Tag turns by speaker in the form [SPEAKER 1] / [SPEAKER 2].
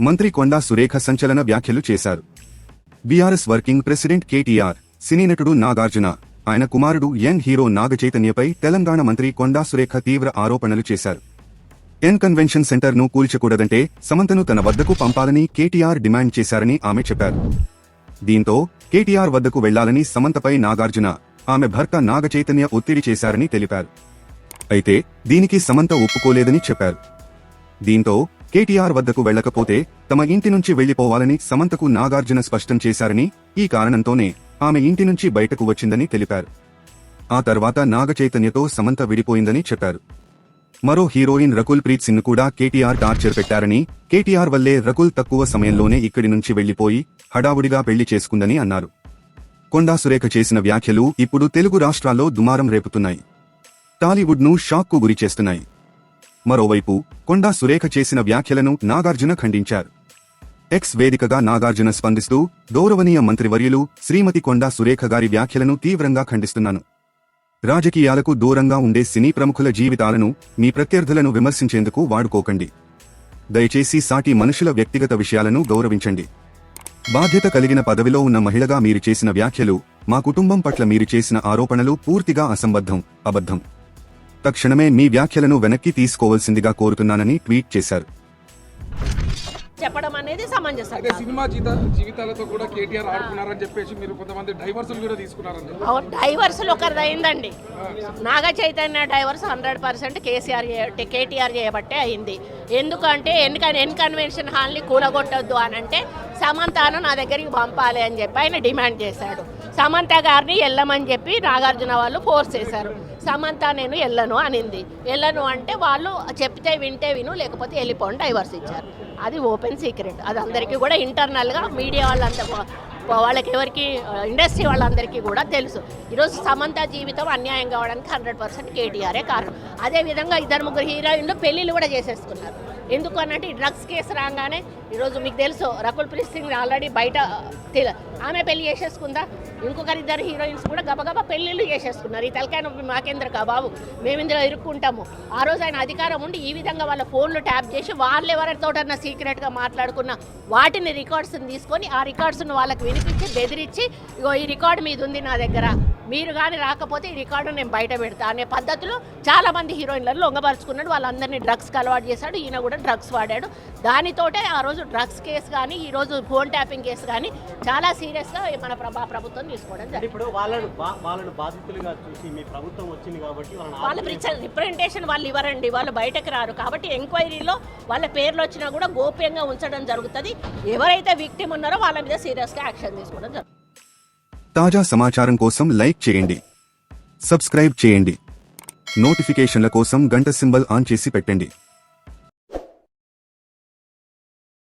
[SPEAKER 1] మంత్రి కొండా సురేఖ సంచలన వ్యాఖ్యలు చేశారు. బీఆర్ఎస్ వర్కింగ్ ప్రెసిడెంట్ కేటీఆర్, సినీ నటుడు నాగార్జున, ఆయన కుమారుడు యంగ్ హీరో నాగచైతన్యపై తెలంగాణ మంత్రి కొండా సురేఖ తీవ్ర ఆరోపణలు చేశారు. ఎన్ కన్వెన్షన్ సెంటర్ను కూల్చకూడదంటే సమంతను తన వద్దకు పంపాలని కేటీఆర్ డిమాండ్ చేశారని ఆమె చెప్పారు. దీంతో కేటీఆర్ వద్దకు వెళ్లాలని సమంతపై నాగార్జున, ఆమె భర్త నాగచైతన్య ఒత్తిడి చేశారని తెలిపారు. అయితే దీనికి సమంత ఒప్పుకోలేదని చెప్పారు. దీంతో కేటీఆర్ వద్దకు వెళ్లకపోతే తమ ఇంటి నుంచి వెళ్లిపోవాలని సమంతకు నాగార్జున స్పష్టం చేశారని, ఈ కారణంతోనే ఆమె ఇంటి నుంచి బయటకు వచ్చిందని తెలిపారు. ఆ తర్వాత నాగచైతన్యతో సమంత విడిపోయిందని చెప్పారు. మరో హీరోయిన్ రకుల్ ప్రీత్ సింగ్ కూడా కేటీఆర్ టార్చర్ పెట్టారని, కేటీఆర్ వల్లే రకుల్ తక్కువ సమయంలోనే ఇక్కడి నుంచి వెళ్లిపోయి హడావుడిగా పెళ్లి చేసుకుందని అన్నారు. కొండా సురేఖ చేసిన వ్యాఖ్యలు ఇప్పుడు తెలుగు రాష్ట్రాల్లో దుమారం రేపుతున్నాయి. టాలీవుడ్ను షాక్కు గురిచేస్తున్నాయి. మరోవైపు కొండా సురేఖ చేసిన వ్యాఖ్యలను నాగార్జున ఖండించారు. ఎక్స్ వేదికగా నాగార్జున స్పందిస్తూ, గౌరవనీయ మంత్రివర్యులు శ్రీమతి కొండా సురేఖ గారి వ్యాఖ్యలను తీవ్రంగా ఖండిస్తున్నాను. రాజకీయాలకు దూరంగా ఉండే సినీ ప్రముఖుల జీవితాలను మీ ప్రత్యర్థులను విమర్శించేందుకు వాడుకోకండి. దయచేసి సాటి మనుషుల వ్యక్తిగత విషయాలను గౌరవించండి. బాధ్యత కలిగిన పదవిలో ఉన్న మహిళగా మీరు చేసిన వ్యాఖ్యలు, మా కుటుంబం పట్ల మీరు చేసిన ఆరోపణలు పూర్తిగా అసంబద్ధం, అబద్ధం. తక్షణమే మీ వ్యాఖ్యలను వెనక్కి తీసుకోవాల్సిందిగా కోరుతున్నానని ట్వీట్ చేశారు.
[SPEAKER 2] చెప్పడం అనేది సమంజసం.
[SPEAKER 3] అంటే సినిమా జీవితాలతో కూడా కేటీఆర్ ఆడుకున్నారని చెప్పేసి మీరు కొంతమంది డైవర్సులు కూడా తీసుకున్నారని.
[SPEAKER 2] డైవర్సులు ఒకరిదైందండి. నాగ చైతన్య డైవర్స్ 100% కేటీఆర్ చేయబట్టే అయింది. ఎందుకంటే ఎన్ కన్వెన్షన్ హాల్ని కూలగొట్టొద్దు అని అంటే సమంతను నా దగ్గరికి పంపాలి అని చెప్పి ఆయన డిమాండ్ చేశాడు. సమంత గారిని వెళ్ళమని చెప్పి నాగార్జున వాళ్ళు ఫోర్స్ చేశారు. సమంత నేను వెళ్ళను అనింది. వెళ్ళను అంటే వాళ్ళు చెప్తే వింటే విను, లేకపోతే వెళ్ళిపోండి, డైవర్స్ ఇచ్చారు. అది ఓపెన్ సీక్రెట్. అది అందరికీ కూడా ఇంటర్నల్గా మీడియా వాళ్ళంతా వాళ్ళకి ఎవరికి ఇండస్ట్రీ వాళ్ళందరికీ కూడా తెలుసు. ఈరోజు సమంత జీవితం అన్యాయం కావడానికి 100% కేటీఆరే కారణం. అదేవిధంగా 2-3 హీరోయిన్లు పెళ్లిళ్ళు కూడా చేసేసుకున్నారు. ఎందుకు అన్నట్టు ఈ డ్రగ్స్ కేసు రాగానే ఈరోజు మీకు తెలుసు రకుల్ ప్రీత్ సింగ్ ఆల్రెడీ బయట ఆమె పెళ్లి చేసేసుకుందా. ఇంకొకరిద్దరు హీరోయిన్స్ కూడా గబగబా పెళ్లిళ్ళు చేసేసుకున్నారు. ఈ తలకాయ నొప్పి మాకేంద్ర బాబు, మేము ఇందులో ఇరుక్కుంటాము. ఆ రోజు ఆయన అధికారం ఉండి ఈ విధంగా వాళ్ళ ఫోన్లు ట్యాప్ చేసి వాళ్ళు ఎవరితోటన్నా సీక్రెట్గా మాట్లాడుకున్న వాటిని రికార్డ్స్ని తీసుకొని ఆ రికార్డ్స్ను వాళ్ళకి వినిపించి బెదిరించి, ఇగో ఈ రికార్డు మీద ఉంది నా దగ్గర, మీరు కానీ రాకపోతే ఈ రికార్డు నేను బయట పెడతా అనే పద్ధతిలో చాలామంది హీరోయిన్లను లొంగపరుచుకున్నాడు. వాళ్ళందరినీ డ్రగ్స్కి అలవాటు చేశాడు. ఈయన కూడా డ్రగ్స్ వాడాడు. దానితోటే ఆ రోజు డ్రగ్స్ కేసు కానీ ఈరోజు ఫోన్ ట్యాపింగ్ కేసు కానీ చాలా సీరియస్గా మన ప్రభుత్వం తీసుకోవడం జరిగింది.
[SPEAKER 4] ఇప్పుడు వాళ్ళను బాధితులుగా చూసి మీ ప్రభుత్వం వచ్చింది కాబట్టి
[SPEAKER 2] వాళ్ళ రిప్రజెంటేషన్ వాళ్ళు ఇవ్వరండి, వాళ్ళు బయటకు రారు. కాబట్టి ఎంక్వైరీలో వాళ్ళ పేర్లు వచ్చినా కూడా గోప్యంగా ఉంచడం జరుగుతుంది. ఎవరైతే విక్టిమ్ ఉన్నారో వాళ్ళ మీద సీరియస్గా యాక్షన్ తీసుకోవడం జరుగుతుంది.
[SPEAKER 1] తాజా సమాచారం కోసం లైక్ చేయండి, సబ్స్క్రైబ్ చేయండి, నోటిఫికేషన్ల కోసం గంట సింబల్ ఆన్ చేసి పెట్టండి.